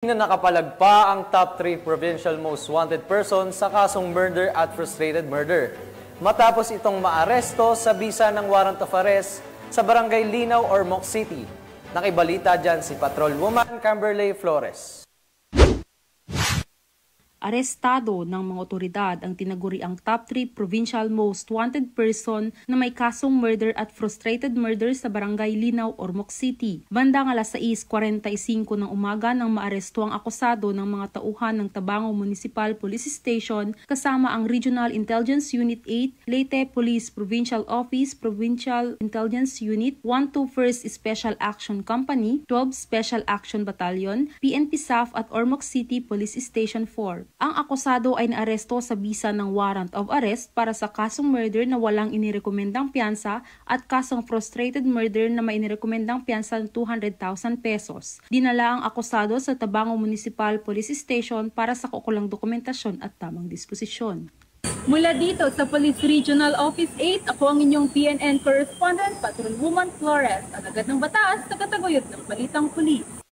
Na nakapalagpa ang top 3 provincial most wanted person sa kasong murder at frustrated murder. Matapos itong maaresto sa bisa ng warrant of arrest sa Barangay Linaw, Ormoc City. Nakibalita dyan si Patrolwoman Camberley Flores. Arestado ng mga otoridad ang tinaguriang top 3 provincial most wanted person na may kasong murder at frustrated murder sa Barangay Linaw, Ormoc City. Bandang alas 6:45 ng umaga nang maaresto ang akusado ng mga tauhan ng Tabango Municipal Police Station kasama ang Regional Intelligence Unit 8, Leyte Police Provincial Office, Provincial Intelligence Unit, 121st Special Action Company, 12 Special Action Battalion, PNP SAF at Ormoc City Police Station 4. Ang akusado ay naaresto sa bisa ng warrant of arrest para sa kasong murder na walang inirekomendang piyansa at kasong frustrated murder na may inirekomendang piyansa ng 200,000 pesos. Dinala ang akusado sa Tabango Municipal Police Station para sa kaukulang dokumentasyon at tamang disposisyon. Mula dito sa Police Regional Office 8, ako ang inyong PNN correspondent, Patrolwoman Flores, alagad ng batas sa kataguyod ng Balitang Pulis.